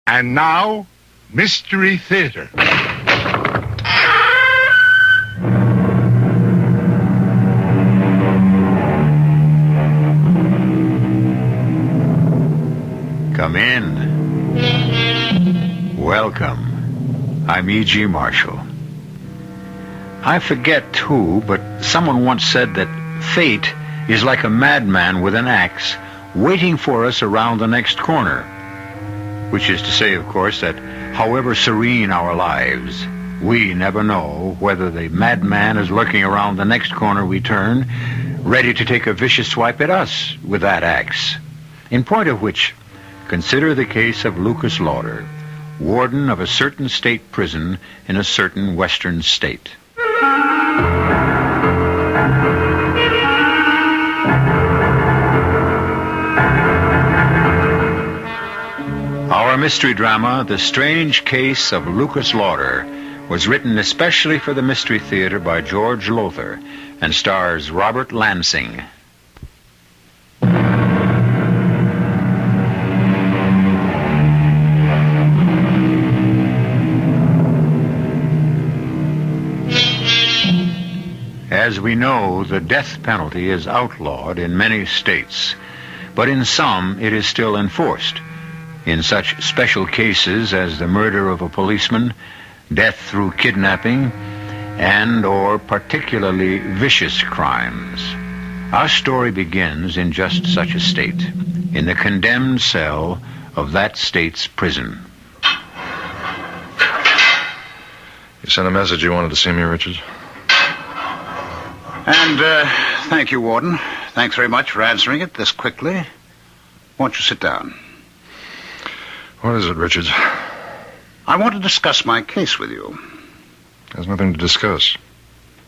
And now, Mystery Theater. Come in. Welcome. I'm E.G. Marshall. I forget who, but someone once said that fate is like a madman with an axe waiting for us around the next corner. Which is to say, of course, that however serene our lives, we never know whether the madman is lurking around the next corner we turn, ready to take a vicious swipe at us with that axe. In point of which, consider the case of Lucas Lauder, warden of a certain state prison in a certain western state. Our mystery drama, The Strange Case of Lucas Lauder, was written especially for the Mystery Theater by George Lauder and stars Robert Lansing. As we know, the death penalty is outlawed in many states, but in some it is still enforced. In such special cases as the murder of a policeman, death through kidnapping, and or particularly vicious crimes. Our story begins in just such a state, in the condemned cell of that state's prison. You sent a message you wanted to see me, Richards? And, thank you, Warden. Thanks very much for answering it this quickly. Won't you sit down? What is it, Richards? I want to discuss my case with you. There's nothing to discuss.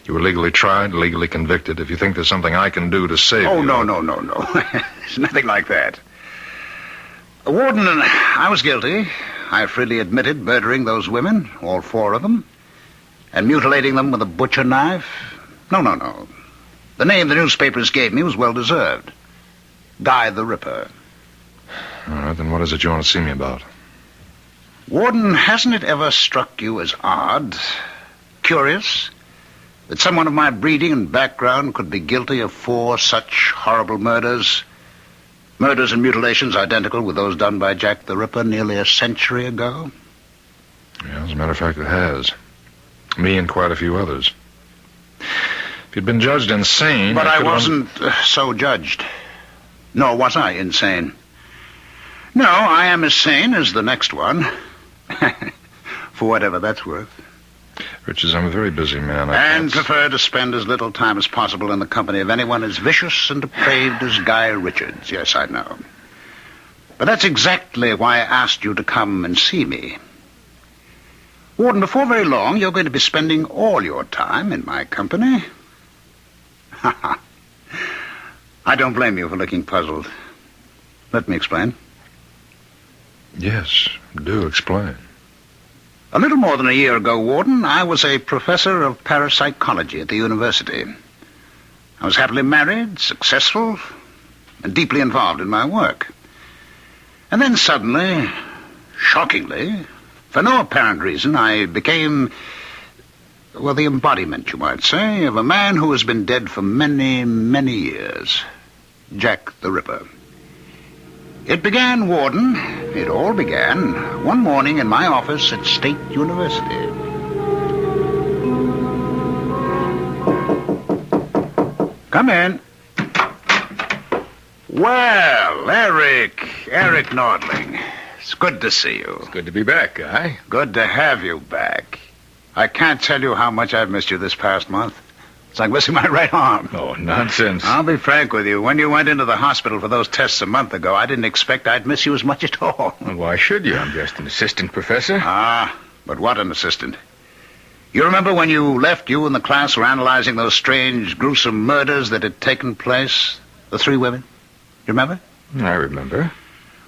You were legally tried, legally convicted. If you think there's something I can do to save you... Oh, no. There's nothing like that. Warden, I was guilty. I freely admitted murdering those women, all four of them, and mutilating them with a butcher knife. No. The name the newspapers gave me was well-deserved. Guy the Ripper. All right, then what is it you want to see me about? Warden, hasn't it ever struck you as odd, curious, that someone of my breeding and background could be guilty of four such horrible murders? Murders and mutilations identical with those done by Jack the Ripper nearly a century ago? Yeah, as a matter of fact, it has. Me and quite a few others. If you'd been judged insane... But I wasn't so judged. Nor was I insane. No, I am as sane as the next one. For whatever that's worth. Richards, I'm a very busy man. And prefer to spend as little time as possible in the company of anyone as vicious and depraved as Guy Richards. Yes, I know. But that's exactly why I asked you to come and see me. Warden, before very long, you're going to be spending all your time in my company. I don't blame you for looking puzzled. Let me explain. Yes, do explain. A little more than a year ago, Warden, I was a professor of parapsychology at the university. I was happily married, successful, and deeply involved in my work. And then suddenly, shockingly, for no apparent reason, I became, well, the embodiment, you might say, of a man who has been dead for many, many years. Jack the Ripper. It began, Warden, it all began one morning in my office at State University. Come in. Well, Eric Nordling. It's good to see you. It's good to be back, Guy. Good to have you back. I can't tell you how much I've missed you this past month. It's like missing my right arm. Oh, nonsense. I'll be frank with you. When you went into the hospital for those tests a month ago, I didn't expect I'd miss you as much at all. Well, why should you? I'm just an assistant professor. Ah, but what an assistant. You remember when you left, you and the class were analyzing those strange, gruesome murders that had taken place? The three women? You remember? I remember.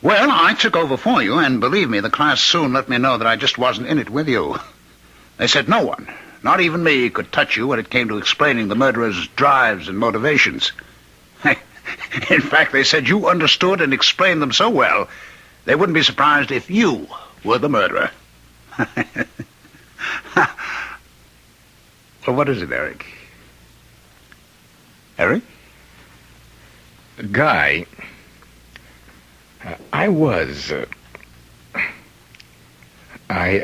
Well, I took over for you, and believe me, the class soon let me know that I just wasn't in it with you. They said no one, not even me, could touch you when it came to explaining the murderer's drives and motivations. In fact, they said you understood and explained them so well, they wouldn't be surprised if you were the murderer. Well, what is it, Eric? Eric? Guy, I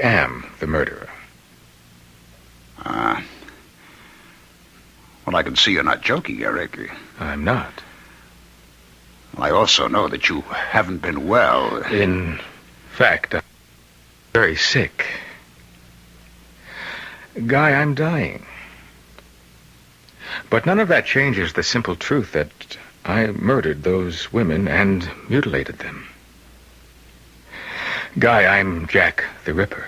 am the murderer. Well, I can see you're not joking, Eric. I'm not. Well, I also know that you haven't been well. In fact, I'm very sick. Guy, I'm dying. But none of that changes the simple truth that I murdered those women and mutilated them. Guy, I'm Jack the Ripper.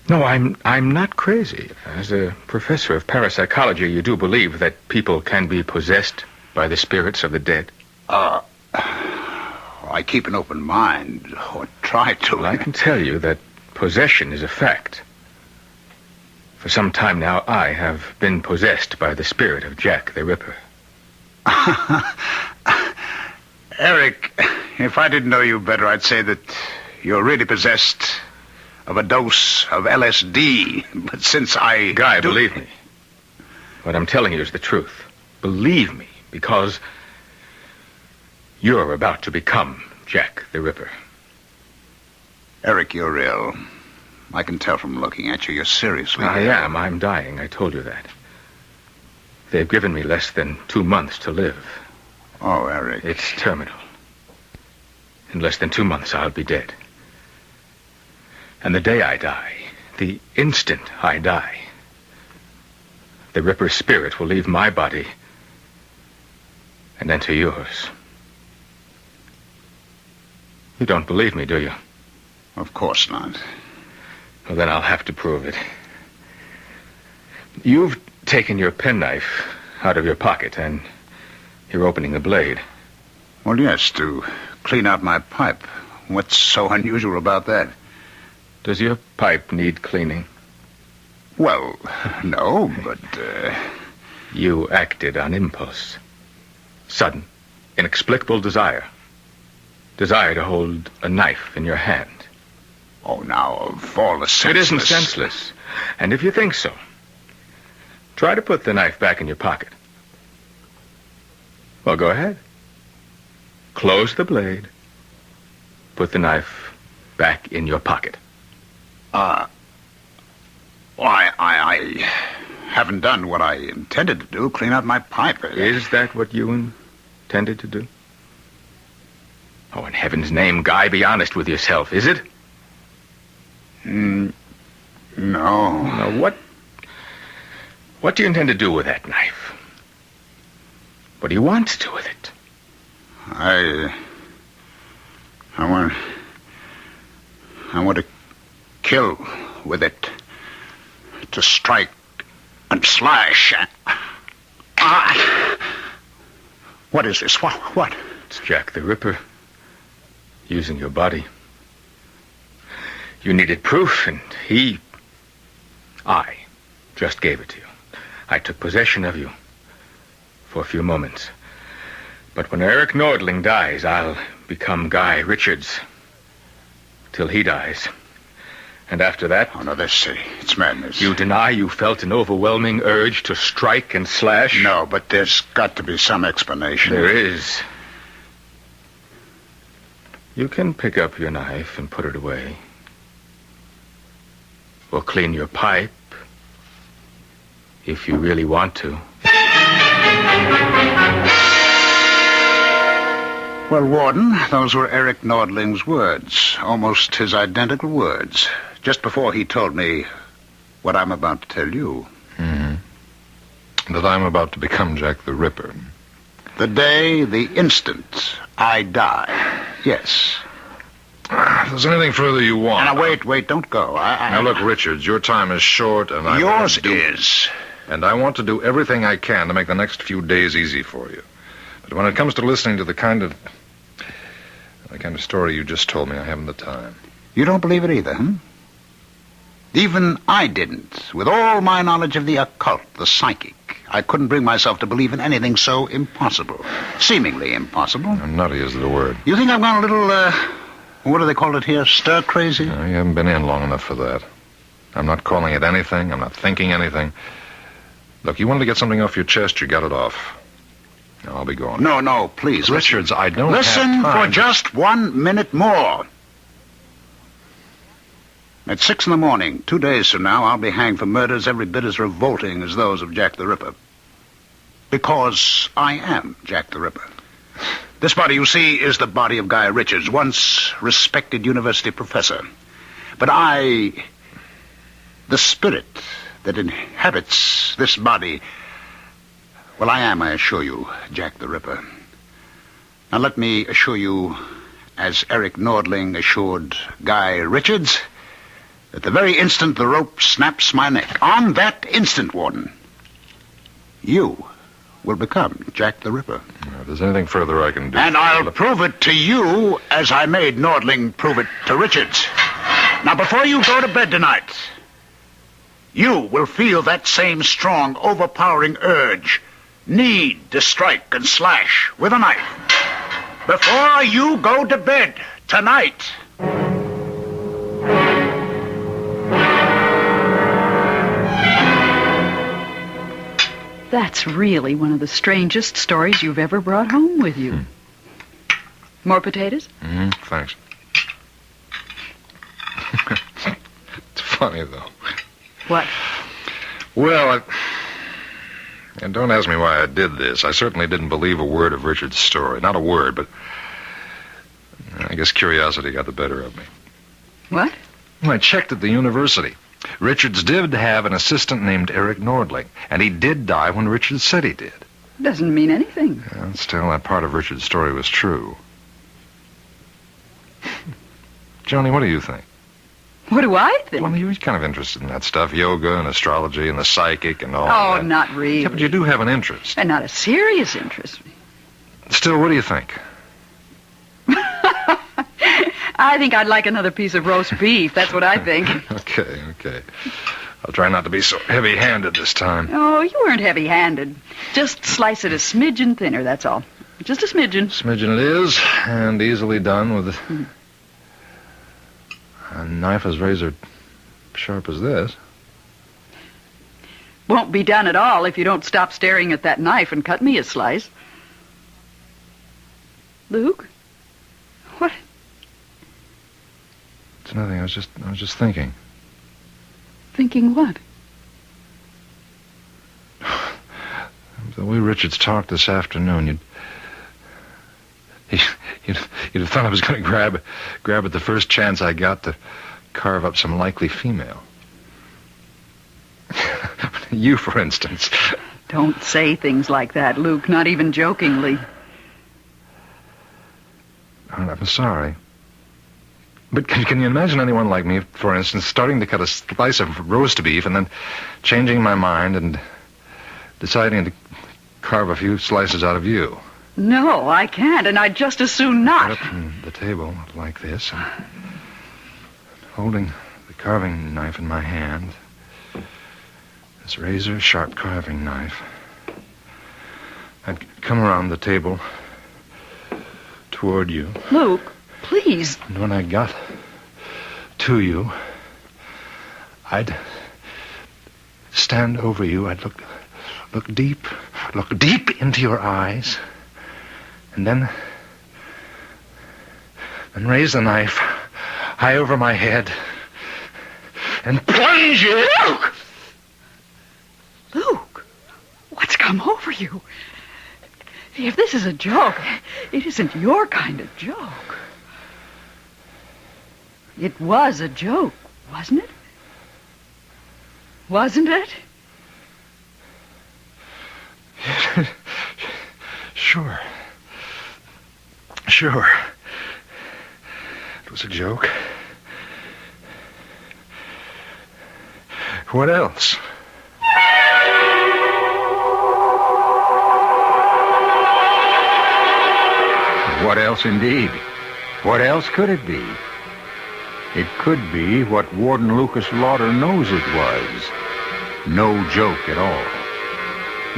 No, I'm not crazy. As a professor of parapsychology, you do believe that people can be possessed by the spirits of the dead? I keep an open mind, or try to. Well, I can tell you that possession is a fact. For some time now, I have been possessed by the spirit of Jack the Ripper. Eric, if I didn't know you better, I'd say that you're really possessed of a dose of LSD. But since I... Guy, believe me. What I'm telling you is the truth. Believe me, because you're about to become Jack the Ripper. Eric, you're ill. I can tell from looking at you. You're seriously I ill. am. I'm dying. I told you that. They've given me less than 2 months to live. Oh, Eric. It's terminal. In less than 2 months, I'll be dead. And the day I die, the instant I die, the Ripper's spirit will leave my body and enter yours. You don't believe me, do you? Of course not. Well, then I'll have to prove it. You've taken your penknife out of your pocket, and you're opening the blade. Well, yes, to clean out my pipe. What's so unusual about that? Does your pipe need cleaning? Well, no, but, You acted on impulse. Sudden, inexplicable desire. Desire to hold a knife in your hand. Oh, now, of all the senseless... It isn't senseless. And if you think so, try to put the knife back in your pocket. Well, go ahead. Close the blade. Put the knife back in your pocket. I haven't done what I intended to do, clean out my pipe. Is that what you intended to do? Oh, in heaven's name, Guy, be honest with yourself, is it? No. Now, what do you intend to do with that knife? What do you want to do with it? I want to kill with it. To strike and slash. What is this? What? It's Jack the Ripper. Using your body. You needed proof, and I just gave it to you. I took possession of you for a few moments. But when Eric Nordling dies, I'll become Guy Richards. Till he dies. And after that... Oh, no, it's madness. You deny you felt an overwhelming urge to strike and slash? No, but there's got to be some explanation. There is. You can pick up your knife and put it away. Or clean your pipe, if you really want to. Well, Warden, those were Eric Nordling's words. Almost his identical words. Just before he told me what I'm about to tell you. Mm-hmm. That I'm about to become Jack the Ripper. The day, the instant I die. Yes. If there's anything further you want... Now, wait, don't go. Now, look, Richards, your time is short, and Yours is. And I want to do everything I can to make the next few days easy for you. But when it comes to listening to the kind of story you just told me, I haven't the time. You don't believe it either, huh? Even I didn't. With all my knowledge of the occult, the psychic, I couldn't bring myself to believe in anything so impossible. Seemingly impossible. Nutty is the word. You think I've gone a What do they call it here? Stir crazy? No, you haven't been in long enough for that. I'm not calling it anything. I'm not thinking anything. Look, you wanted to get something off your chest. You got it off. Now, I'll be going. No, please. Richards, I don't Listen have time. for just 1 minute more. At 6 in the morning, 2 days from now, I'll be hanged for murders every bit as revolting as those of Jack the Ripper. Because I am Jack the Ripper. This body, you see, is the body of Guy Richards, once respected university professor. But I, the spirit that inhabits this body, well, I am, I assure you, Jack the Ripper. Now let me assure you, as Eric Nordling assured Guy Richards, that the very instant the rope snaps my neck, on that instant, Warden, you will become Jack the Ripper. If there's anything further I can do... And I'll prove it to you as I made Nordling prove it to Richards. Now, before you go to bed tonight, you will feel that same strong, overpowering urge, need to strike and slash with a knife. Before you go to bed tonight... That's really one of the strangest stories you've ever brought home with you. More potatoes? Thanks. It's funny, though. What? Well, and don't ask me why I did this. I certainly didn't believe a word of Richard's story. Not a word, but I guess curiosity got the better of me. What? Well, I checked at the university. Richards did have an assistant named Eric Nordling, and he did die when Richards said he did. Doesn't mean anything. And still, that part of Richard's story was true. Joni, what do you think? What do I think? Well, you're kind of interested in that stuff, yoga and astrology and the psychic and all Oh, that. not really. Yeah, but you do have an interest. And not a serious interest. Still, what do you think? I think I'd like another piece of roast beef. That's what I think. Okay. I'll try not to be so heavy-handed this time. Oh, you weren't heavy-handed. Just slice it a smidgen thinner, that's all. Just a smidgen. Smidgen it is, and easily done with a knife as razor sharp as this. Won't be done at all if you don't stop staring at that knife and cut me a slice. Luke? What? It's nothing. I was just thinking. Thinking what? The way Richards talked this afternoon, you'd have thought I was going to grab at the first chance I got to carve up some likely female. You, for instance. Don't say things like that, Luke, not even jokingly. I'm sorry. But can you imagine anyone like me, for instance, starting to cut a slice of roast beef and then changing my mind and deciding to carve a few slices out of you? No, I can't, and I'd just as soon not. Right up on the table like this, and holding the carving knife in my hand, this razor-sharp carving knife, I'd come around the table toward you. Luke, please. And when I got to you, I'd stand over you. I'd look deep into your eyes, and then raise the knife high over my head and plunge it. Luke, what's come over you? If this is a joke, it isn't your kind of joke. It was a joke, wasn't it? Wasn't it? Sure. It was a joke. What else? What else, indeed? What else could it be? It could be what Warden Lucas Lauder knows it was. No joke at all.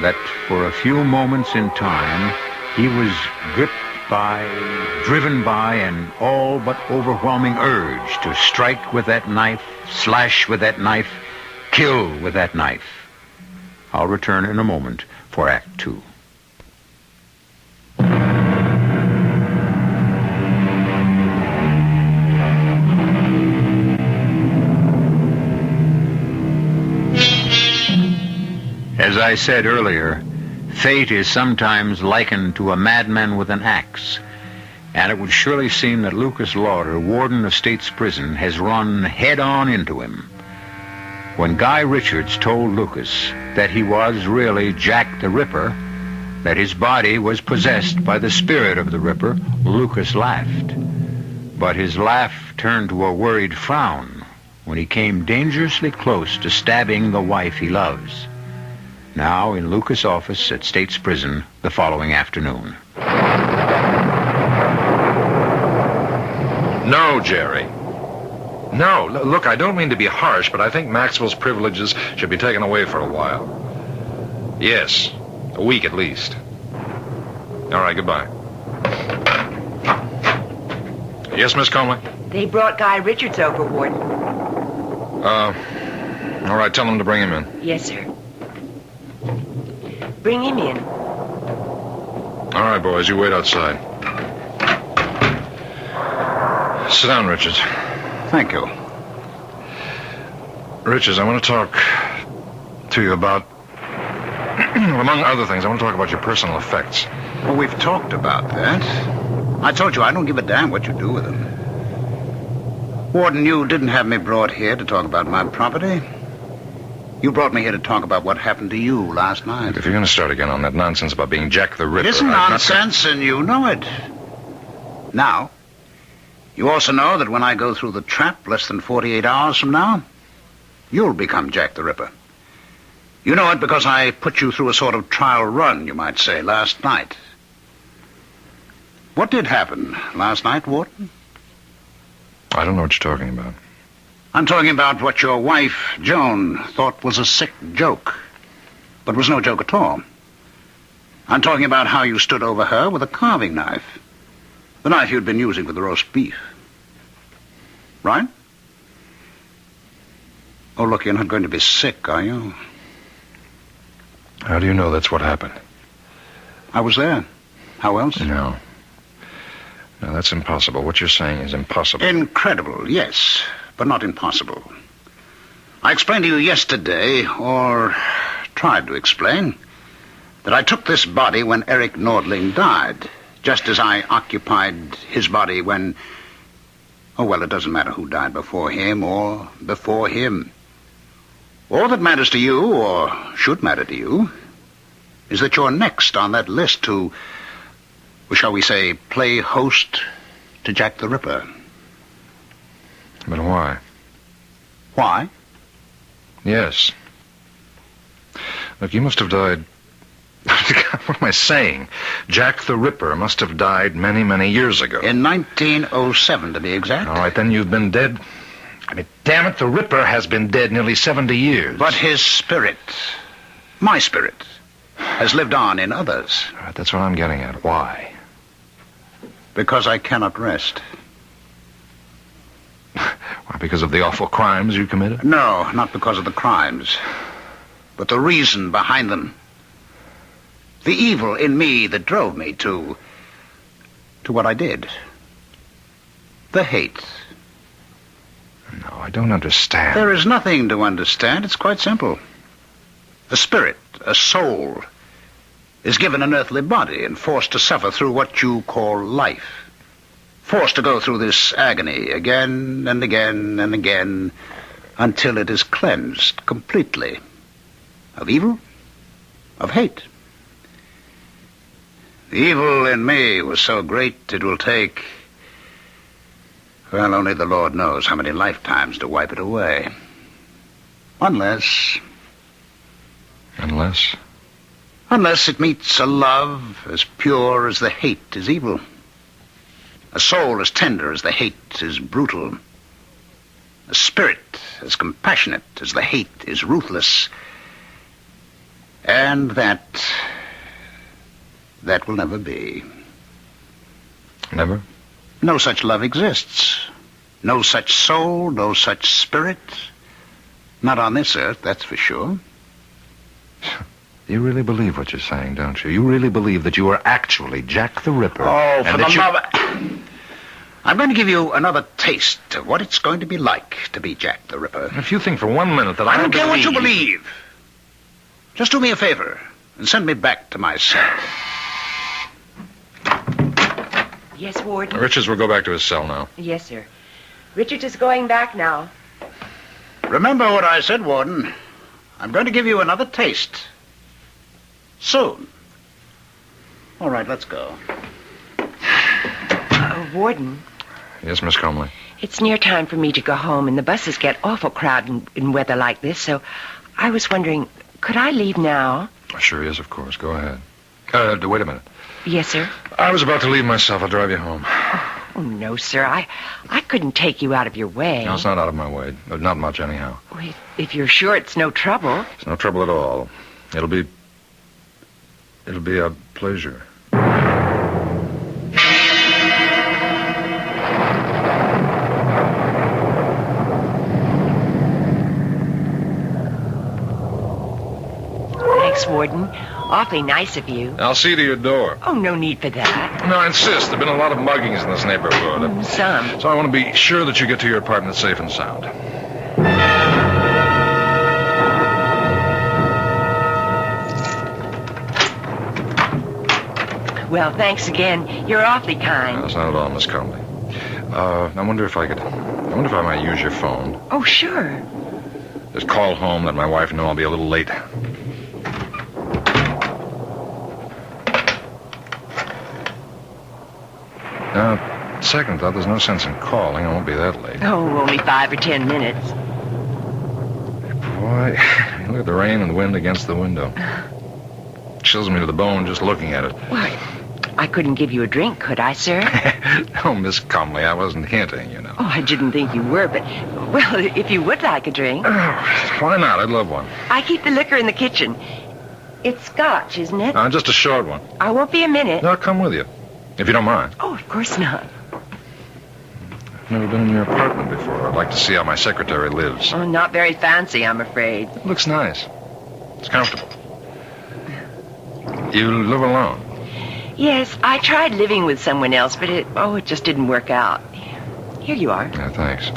That for a few moments in time, he was gripped driven by an all but overwhelming urge to strike with that knife, slash with that knife, kill with that knife. I'll return in a moment for Act 2. As I said earlier, fate is sometimes likened to a madman with an axe, and it would surely seem that Lucas Lauder, warden of State's Prison, has run head-on into him. When Guy Richards told Lucas that he was really Jack the Ripper, that his body was possessed by the spirit of the Ripper, Lucas laughed. But his laugh turned to a worried frown when he came dangerously close to stabbing the wife he loves. Now in Lucas' office at State's Prison the following afternoon. No, Jerry. No, look, I don't mean to be harsh, but I think Maxwell's privileges should be taken away for a while. Yes, a week at least. All right, goodbye. Yes, Miss Conway? They brought Guy Richards over, Warden. All right, tell them to bring him in. Yes, sir. Bring him in. All right, boys, you wait outside. Sit down, Richards. Thank you. Richards, I want to talk to you about, among other things, I want to talk about your personal effects. Well, we've talked about that. I told you I don't give a damn what you do with them. Warden, you didn't have me brought here to talk about my property. You brought me here to talk about what happened to you last night. If you're going to start again on that nonsense about being Jack the Ripper... It isn't nonsense, and you know it. Now, you also know that when I go through the trap less than 48 hours from now, you'll become Jack the Ripper. You know it because I put you through a sort of trial run, you might say, last night. What did happen last night, Warden? I don't know what you're talking about. I'm talking about what your wife, Joan, thought was a sick joke, but was no joke at all. I'm talking about how you stood over her with a carving knife, the knife you'd been using for the roast beef. Right? Oh, look, you're not going to be sick, are you? How do you know that's what happened? I was there. How else? No. No, that's impossible. What you're saying is impossible. Incredible, yes, but not impossible. I explained to you yesterday, or tried to explain, that I took this body when Eric Nordling died, just as I occupied his body when... Oh, well, it doesn't matter who died before him or before him. All that matters to you, or should matter to you, is that you're next on that list to, well, shall we say, play host to Jack the Ripper. But why? Why? Yes. Look, you must have died... What am I saying? Jack the Ripper must have died many, many years ago. In 1907, to be exact. All right, then you've been dead... I mean, damn it, the Ripper has been dead nearly 70 years. But his spirit, my spirit, has lived on in others. All right, that's what I'm getting at. Why? Because I cannot rest. Why, because of the awful crimes you committed? No, not because of the crimes, but the reason behind them. The evil in me that drove me to what I did. The hate. No, I don't understand. There is nothing to understand. It's quite simple. A spirit, a soul, is given an earthly body and forced to suffer through what you call life. Forced to go through this agony again and again and again until it is cleansed completely of evil, of hate. The evil in me was so great it will take, well, only the Lord knows how many lifetimes to wipe it away. Unless it meets a love as pure as the hate is evil. A soul as tender as the hate is brutal. A spirit as compassionate as the hate is ruthless. And that will never be. Never? No such love exists. No such soul, no such spirit. Not on this earth, that's for sure. You really believe what you're saying, don't you? You really believe that you are actually Jack the Ripper? Oh, for the love of... I'm going to give you another taste of what it's going to be like to be Jack the Ripper. If you think for 1 minute that I don't care what you believe. Just do me a favor and send me back to my cell. Yes, Warden? Richards will go back to his cell now. Yes, sir. Richard is going back now. Remember what I said, Warden. I'm going to give you another taste. Soon. All right, let's go. Warden, Yes, Miss Comley. it's near time for me to go home, and the buses get awful crowded in weather like this, so I was wondering, could I leave now? Sure, yes, of course. Go ahead. Wait a minute. Yes, sir. I was about to leave myself. I'll drive you home. Oh, no, sir. I couldn't take you out of your way. No, it's not out of my way. Not much, anyhow. Wait, if you're sure it's no trouble. It's no trouble at all. It'll be a pleasure. Thanks, Warden. Awfully nice of you. I'll see to your door. Oh, no need for that. No, I insist. There have been a lot of muggings in this neighborhood. Some. So I want to be sure that you get to your apartment safe and sound. Well, thanks again. You're awfully kind. That's not at all, Miss Comley. I wonder if I might use your phone. Oh, sure. Just call home, let my wife know I'll be a little late. Second thought, there's no sense in calling. I won't be that late. Oh, only 5 or 10 minutes. Boy, look at the rain and the wind against the window. Chills me to the bone just looking at it. Why, I couldn't give you a drink, could I, sir? No, Miss Comley, I wasn't hinting, you know. Oh, I didn't think you were, but, well, if you would like a drink. Why not? I'd love one. I keep the liquor in the kitchen. It's scotch, isn't it? Just a short one. I won't be a minute. No, I'll come with you, if you don't mind. Oh, of course not. I've never been in your apartment before. I'd like to see how my secretary lives. Oh, not very fancy, I'm afraid. It looks nice. It's comfortable. You live alone? Yes, I tried living with someone else, but it just didn't work out. Here you are. Yeah, thanks.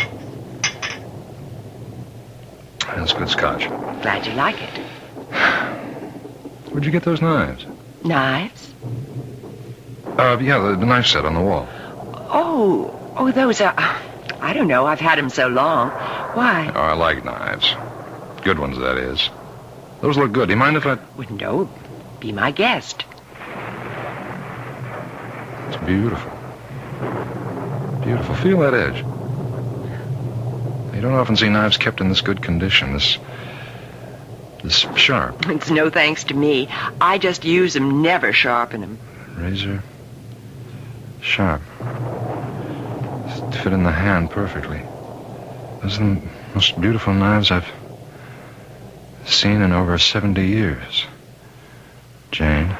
That's good scotch. Glad you like it. Where'd you get those knives? Knives? Yeah, the knife set on the wall. Oh, those are... I don't know. I've had them so long. Why? Oh, I like knives. Good ones, that is. Those look good. Do you mind if I... Well, no. Be my guest. It's beautiful. Beautiful. Feel that edge. You don't often see knives kept in this good condition, this sharp. It's no thanks to me. I just use them, never sharpen them. Razor. Sharp. Just fit in the hand perfectly. Those are the most beautiful knives I've seen in over 70 years. Jane.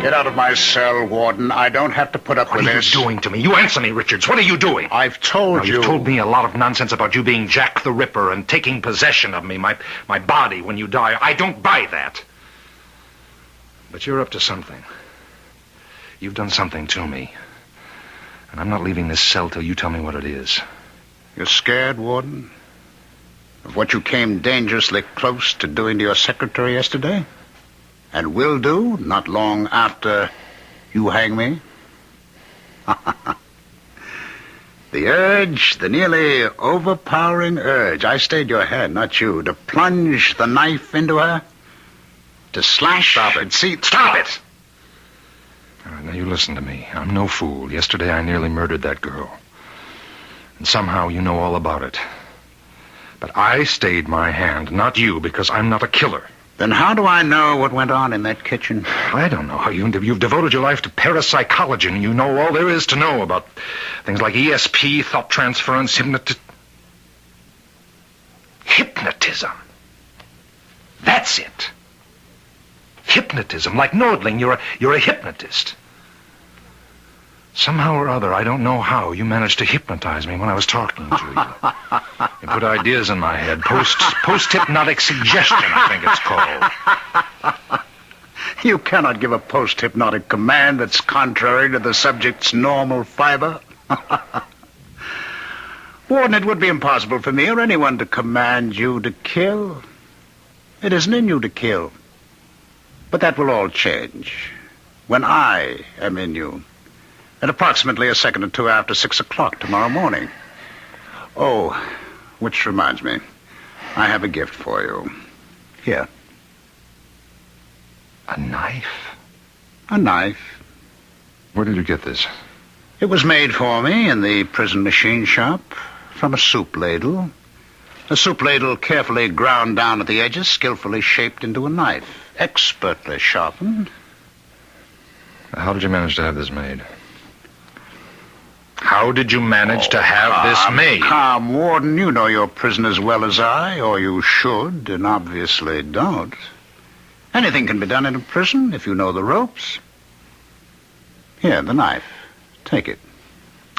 Get out of my cell, Warden. I don't have to put up with this. What are you doing to me? You answer me, Richards. What are you doing? I've told you. You've told me a lot of nonsense about you being Jack the Ripper and taking possession of me, my body, when you die. I don't buy that. But you're up to something. You've done something to me. And I'm not leaving this cell till you tell me what it is. You're scared, Warden? Of what you came dangerously close to doing to your secretary yesterday? And will do not long after you hang me? The urge, the nearly overpowering urge. I stayed your hand, not you. To plunge the knife into her? To slash? Stop it. And see... Stop it! All right, now you listen to me. I'm no fool. Yesterday I nearly murdered that girl. And somehow you know all about it. But I stayed my hand, not you, because I'm not a killer. Then how do I know what went on in that kitchen? I don't know how you've devoted your life to parapsychology, and you know all there is to know about things like ESP, thought transference, hypnotism. That's it. Hypnotism, like Nordling. You're a hypnotist. Somehow or other, I don't know how, you managed to hypnotize me when I was talking to you. You put ideas in my head. Post-hypnotic suggestion, I think it's called. You cannot give a post-hypnotic command that's contrary to the subject's normal fiber. Warden, it would be impossible for me or anyone to command you to kill. It isn't in you to kill. But that will all change when I am in you. At approximately a second or two after 6 o'clock tomorrow morning. Oh, which reminds me, I have a gift for you. Here. A knife? A knife. Where did you get this? It was made for me in the prison machine shop from a soup ladle. A soup ladle carefully ground down at the edges, skillfully shaped into a knife, expertly sharpened. How did you manage to have this made? How did you manage to have this made? Calm, Warden. You know your prison as well as I, or you should, and obviously don't. Anything can be done in a prison if you know the ropes. Here, the knife. Take it.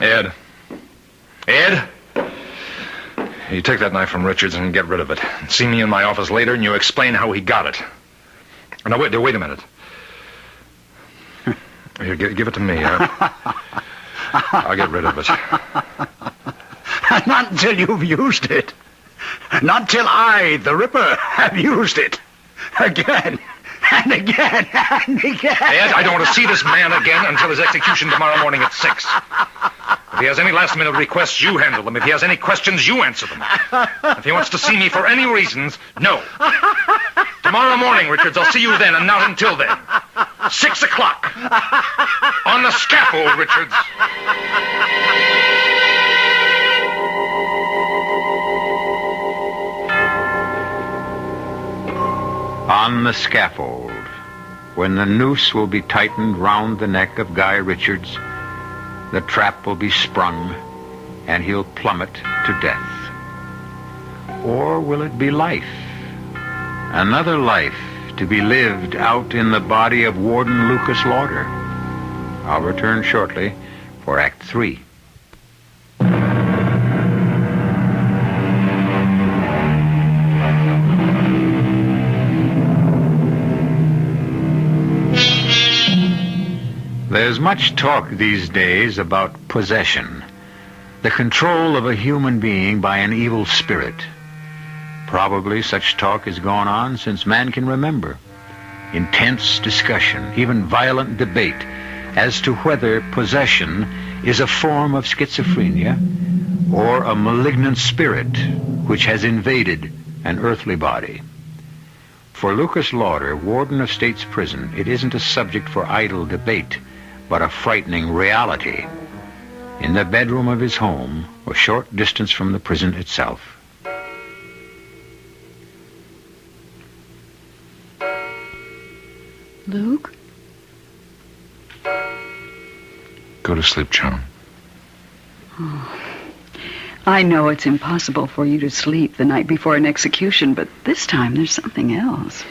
Ed. Ed? You take that knife from Richards and get rid of it. See me in my office later and you explain how he got it. Now, wait a minute. Here, give it to me. I'll get rid of it. Not until you've used it. Not until I, the Ripper, have used it. Again, and again, and again. Ed, I don't want to see this man again until his execution tomorrow morning at 6. If he has any last-minute requests, you handle them. If he has any questions, you answer them. If he wants to see me for any reasons, no. Tomorrow morning, Richards, I'll see you then, and not until then. 6 o'clock. On the scaffold, Richards. On the scaffold, when the noose will be tightened round the neck of Guy Richards, the trap will be sprung, and he'll plummet to death. Or will it be life? Another life to be lived out in the body of Warden Lucas Lauder. I'll return shortly for Act 3. There's much talk these days about possession, the control of a human being by an evil spirit. Probably such talk has gone on since man can remember. Intense discussion, even violent debate, as to whether possession is a form of schizophrenia or a malignant spirit which has invaded an earthly body. For Lucas Lauder, warden of State's Prison, it isn't a subject for idle debate, but a frightening reality. In the bedroom of his home, a short distance from the prison itself. Luke? Go to sleep, Joan. Oh. I know it's impossible for you to sleep the night before an execution, but this time there's something else.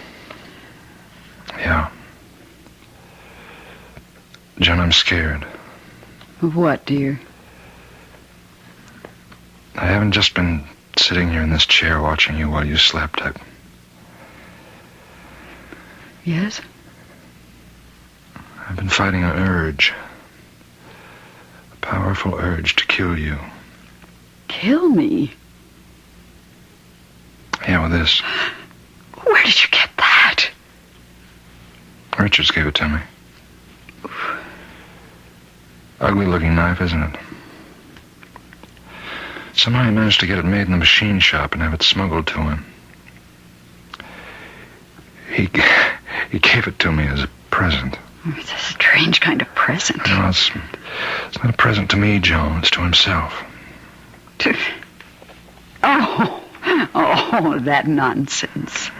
Yeah. Joan, I'm scared. Of what, dear? I haven't just been sitting here in this chair watching you while you slept. Yes? I've been fighting an urge. A powerful urge to kill you. Kill me? Yeah, with this. Where did you get that? Richards gave it to me. Ugly-looking knife, isn't it? Somehow he managed to get it made in the machine shop and have it smuggled to him. He gave it to me as a present. It's a strange kind of present. No, it's not a present to me, Joan. It's to himself. Oh, that nonsense.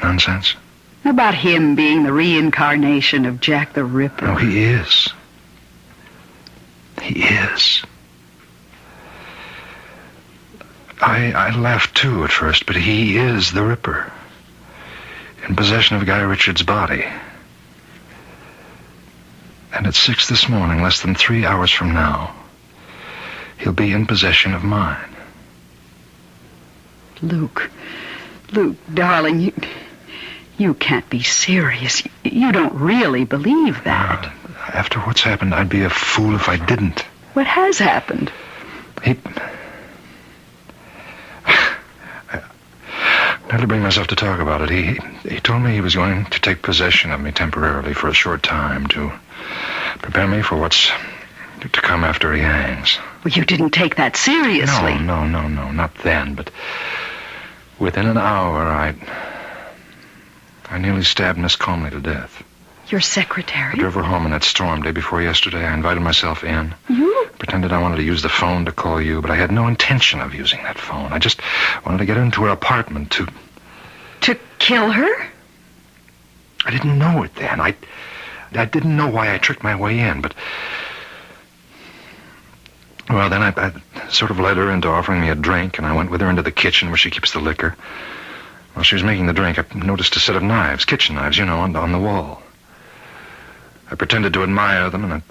Nonsense? About him being the reincarnation of Jack the Ripper. No, he is. He is. I laughed, too, at first, but he is the Ripper. In possession of Guy Richards' body. And at 6 this morning, less than 3 hours from now, he'll be in possession of mine. Luke, darling, you can't be serious. You don't really believe that. After what's happened, I'd be a fool if I didn't. What has happened? I had to bring myself to talk about it. He told me he was going to take possession of me temporarily for a short time to prepare me for what's to come after he hangs. Well, you didn't take that seriously. No, not then, but within an hour, I nearly stabbed Miss Comley to death. Your secretary? I drove her home on that storm day before yesterday. I invited myself in. You? Pretended I wanted to use the phone to call you, but I had no intention of using that phone. I just wanted to get into her apartment to... To kill her? I didn't know it then. I didn't know why I tricked my way in, but... Well, then I sort of led her into offering me a drink, and I went with her into the kitchen where she keeps the liquor. While she was making the drink, I noticed a set of knives, kitchen knives, on the wall. I pretended to admire them, and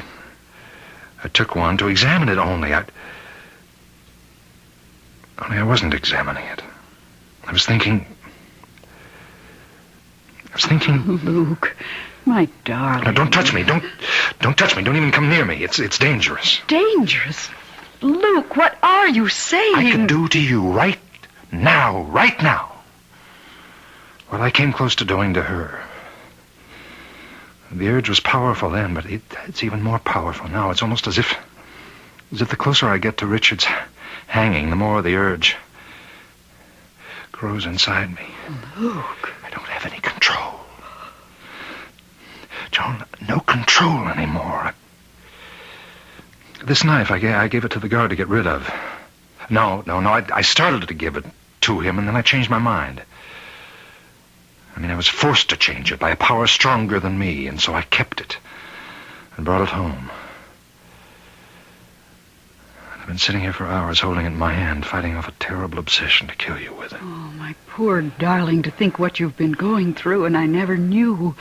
I took one to examine it only. Only I wasn't examining it. I was thinking... Luke, my darling. Now, don't touch me. Don't touch me. Don't even come near me. It's dangerous. Dangerous? Luke, what are you saying? I could do to you right now, what I came close to doing to her. The urge was powerful then, but it's even more powerful now. It's almost as if the closer I get to Richard's hanging, the more the urge grows inside me. Luke. I don't have any control. Joan, no control anymore. This knife, I gave it to the guard to get rid of. No, I started to give it to him, and then I changed my mind. I was forced to change it by a power stronger than me, and so I kept it and brought it home. I've been sitting here for hours holding it in my hand, fighting off a terrible obsession to kill you with it. Oh, my poor darling, to think what you've been going through, and I never knew.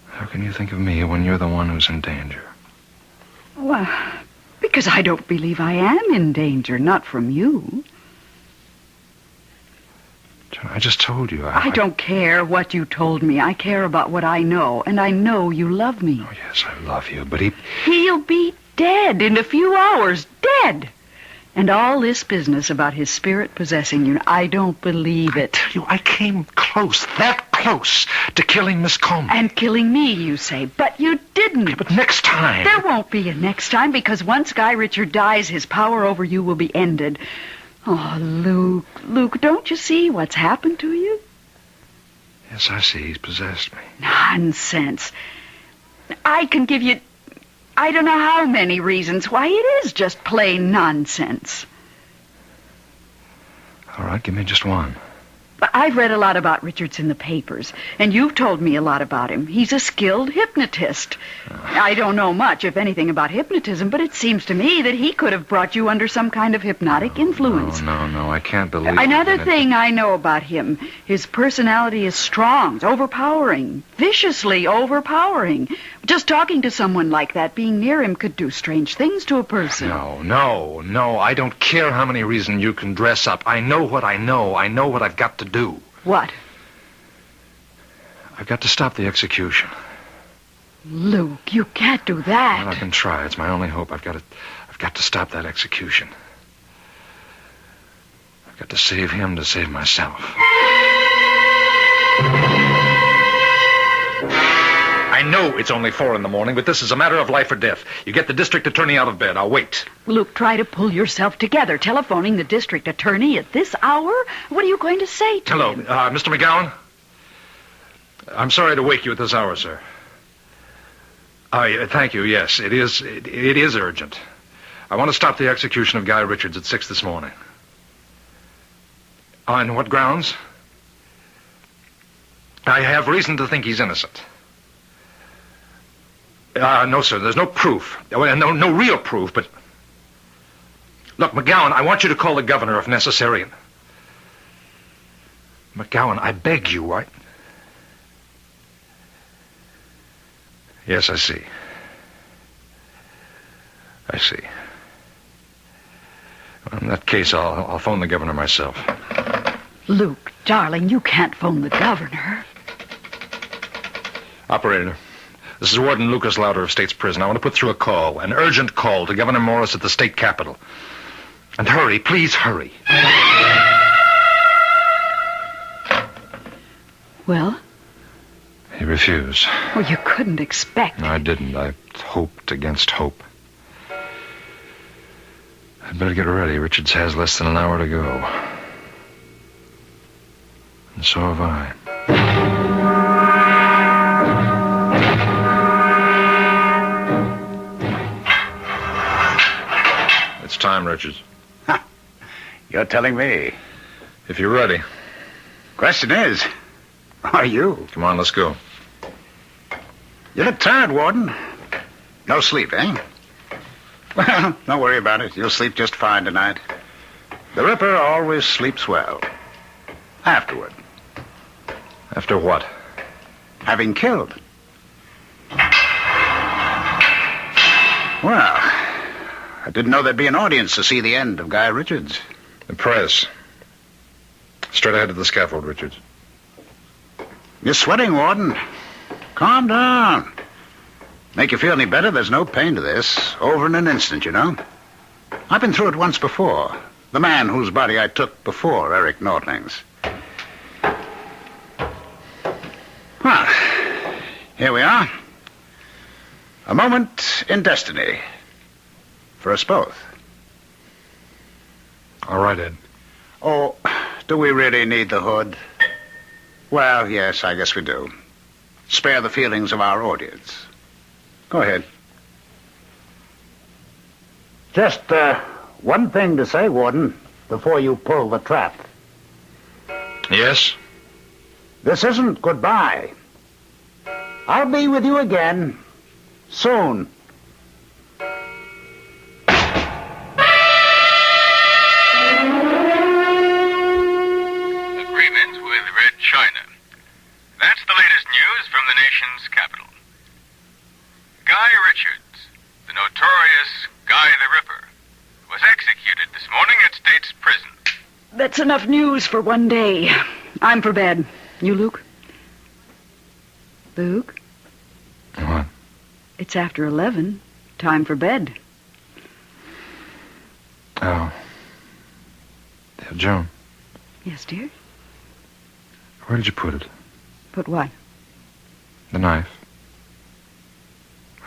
How can you think of me when you're the one who's in danger? Well, because I don't believe I am in danger, not from you. John, I just told you. I don't care what you told me. I care about what I know, and I know you love me. Oh, yes, I love you, but He'll be dead in a few hours. Dead! And all this business about his spirit possessing you, I don't believe it. I tell you, I came close, that close, to killing Miss Coleman. And killing me, you say, but you didn't. Yeah, but next time... There won't be a next time, because once Guy Richard dies, his power over you will be ended. Oh, Luke, don't you see what's happened to you? Yes, I see. He's possessed me. Nonsense. I can give you... I don't know how many reasons why it is just plain nonsense. All right, give me just one. I've read a lot about Richards in the papers, and you've told me a lot about him. He's a skilled hypnotist. I don't know much, if anything, about hypnotism, but it seems to me that he could have brought you under some kind of hypnotic influence. No, I can't believe it. Another thing I know about him, his personality is strong, it's overpowering, viciously overpowering. Just talking to someone like that, being near him, could do strange things to a person. No, I don't care how many reasons you can dress up. I know what I know. I know what I've got to do. What? I've got to stop the execution. Luke, you can't do that. Well, I can try. It's my only hope. I've got to stop that execution. I've got to save him to save myself. I know it's only 4 a.m, but this is a matter of life or death. You get the district attorney out of bed. I'll wait. Luke, try to pull yourself together. Telephoning the district attorney at this hour? What are you going to say to him? Hello, Mr. McGowan? I'm sorry to wake you at this hour, sir. Thank you, yes. It is urgent. I want to stop the execution of Guy Richards at 6 this morning. On what grounds? I have reason to think he's innocent. No, sir, there's no proof. No real proof, but... Look, McGowan, I want you to call the governor if necessary. McGowan, I beg you, Yes, I see. I see. Well, in that case, I'll phone the governor myself. Luke, darling, you can't phone the governor. Operator, this is Warden Lucas Lauder of State's Prison. I want to put through a call, an urgent call to Governor Morris at the state capitol. And hurry, please hurry. Well? He refused. Well, you couldn't expect. No, I didn't. I hoped against hope. I'd better get ready. Richards has less than an hour to go. And so have I. It's time, Richards. You're telling me. If you're ready. Question is, are you? Come on, let's go. You look tired, Warden. No sleep, eh? Well, don't worry about it. You'll sleep just fine tonight. The Ripper always sleeps well. Afterward. After what? Having killed. Well, I didn't know there'd be an audience to see the end of Guy Richards. The press. Straight ahead to the scaffold, Richards. You're sweating, Warden. Calm down. Make you feel any better, there's no pain to this. Over in an instant, you know. I've been through it once before. The man whose body I took before Eric Nordling's. Well, here we are. A moment in destiny. For us both. All right, Ed. Oh, do we really need the hood? Well, yes, I guess we do. Spare the feelings of our audience. Go ahead. Just, one thing to say, Warden, before you pull the trap. Yes? This isn't goodbye. I'll be with you again soon. Agreement with Red China. That's the latest news from the nation's capital. Guy Richards, the notorious Guy the Ripper, was executed this morning at State's Prison. That's enough news for one day. I'm for bed. You, Luke? Luke? What? It's after 11. Time for bed. Oh. Yeah, Joan. Yes, dear? Where did you put it? Put what? The knife.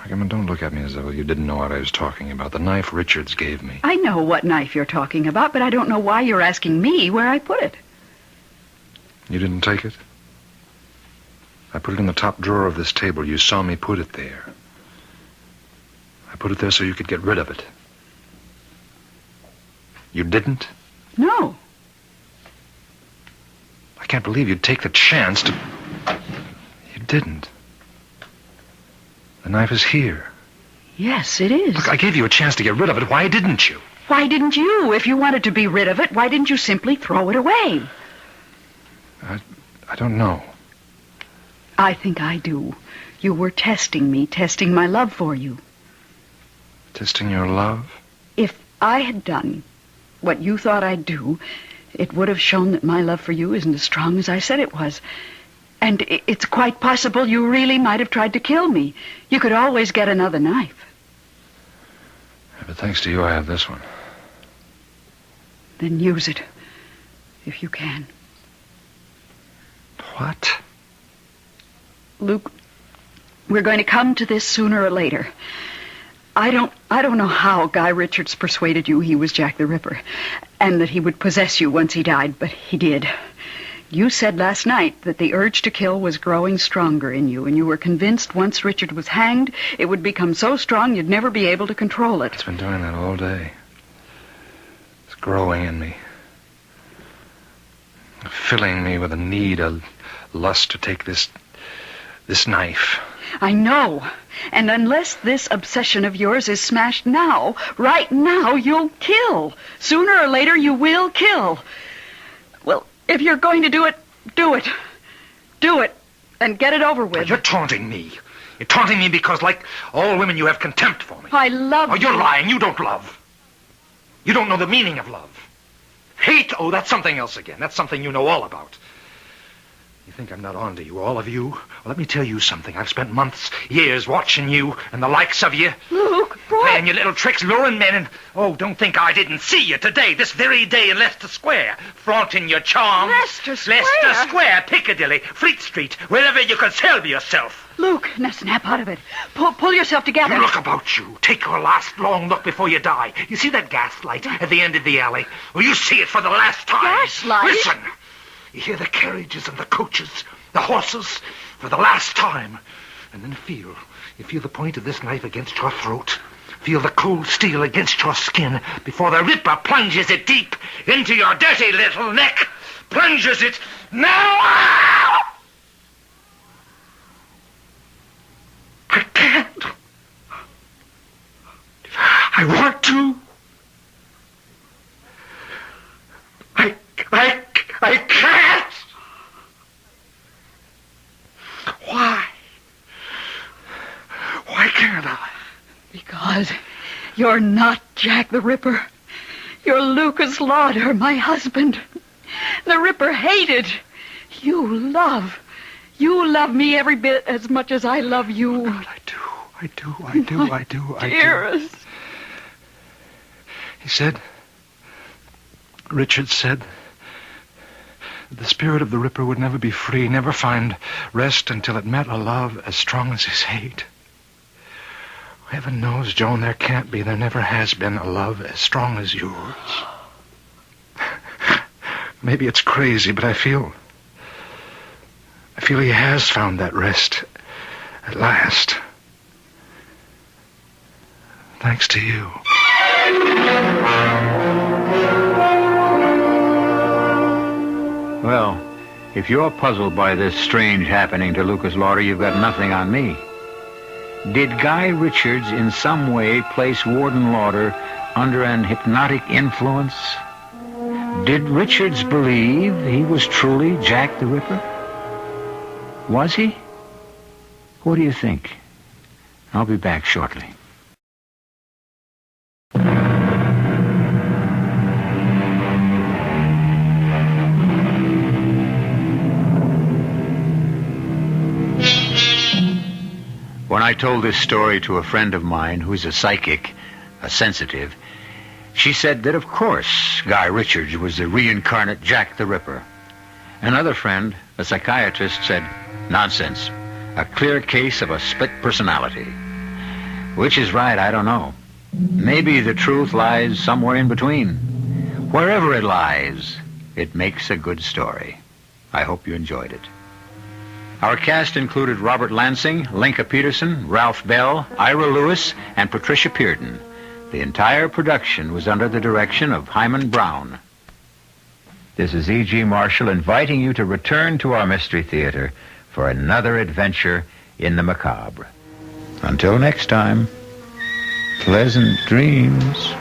Come on, don't look at me as though you didn't know what I was talking about. The knife Richards gave me. I know what knife you're talking about, but I don't know why you're asking me where I put it. You didn't take it? I put it in the top drawer of this table. You saw me put it there. I put it there so you could get rid of it. You didn't? No. I can't believe you'd take the chance to... You didn't. The knife is here. Yes, it is. Look, I gave you a chance to get rid of it. Why didn't you? Why didn't you? If you wanted to be rid of it, why didn't you simply throw it away? I don't know. I think I do. You were testing me, testing my love for you. Testing your love? If I had done what you thought I'd do, it would have shown that my love for you isn't as strong as I said it was. And it's quite possible you really might have tried to kill me. You could always get another knife. Yeah, but thanks to you, I have this one. Then use it, if you can. What? Luke, we're going to come to this sooner or later. I don't know how Guy Richards persuaded you he was Jack the Ripper, and that he would possess you once he died, but he did. You said last night that the urge to kill was growing stronger in you, and you were convinced once Richard was hanged, it would become so strong you'd never be able to control it. It's been doing that all day. It's growing in me. Filling me with a need, a lust to take this knife. I know. And unless this obsession of yours is smashed now, right now, you'll kill. Sooner or later, you will kill. Well, if you're going to do it, do it. Do it. And get it over with. You're taunting me. You're taunting me because, like all women, you have contempt for me. I love you. Oh, you're lying. You don't love. You don't know the meaning of love. Hate? Oh, that's something else again. That's something you know all about. You think I'm not on to you, all of you? Well, let me tell you something. I've spent months, years watching you and the likes of you. Luke, boy. Playing your little tricks, luring men, and... Oh, don't think I didn't see you today, this very day in Leicester Square, flaunting your charms. Leicester Square? Leicester Square, Piccadilly, Fleet Street, wherever you could sell yourself. Luke, now snap out of it. Pull yourself together. You look about you. Take your last long look before you die. You see that gas light at the end of the alley? Well, you see it for the last time. Gas light? Listen. You hear the carriages and the coaches, the horses, for the last time. And then feel. You feel the point of this knife against your throat. Feel the cold steel against your skin before the Ripper plunges it deep into your dirty little neck. Plunges it now! I can't. I want to. I can't. Why? Why can't I? Because you're not Jack the Ripper. You're Lucas Lauder, my husband. The Ripper hated. You love me every bit as much as I love you. God, I do. Dearest. He said, Richard said, the spirit of the Ripper would never be free, never find rest until it met a love as strong as his hate. Heaven knows, Joan, there can't be, there never has been a love as strong as yours. Maybe it's crazy, but I feel he has found that rest at last. Thanks to you. Well, if you're puzzled by this strange happening to Lucas Lauder, you've got nothing on me. Did Guy Richards in some way place Warden Lauder under an hypnotic influence? Did Richards believe he was truly Jack the Ripper? Was he? What do you think? I'll be back shortly. When I told this story to a friend of mine who's a psychic, a sensitive, she said that, of course, Guy Richards was the reincarnate Jack the Ripper. Another friend, a psychiatrist, said, nonsense, a clear case of a split personality. Which is right, I don't know. Maybe the truth lies somewhere in between. Wherever it lies, it makes a good story. I hope you enjoyed it. Our cast included Robert Lansing, Linka Peterson, Ralph Bell, Ira Lewis, and Patricia Pearden. The entire production was under the direction of Hyman Brown. This is E.G. Marshall inviting you to return to our Mystery Theater for another adventure in the macabre. Until next time, pleasant dreams.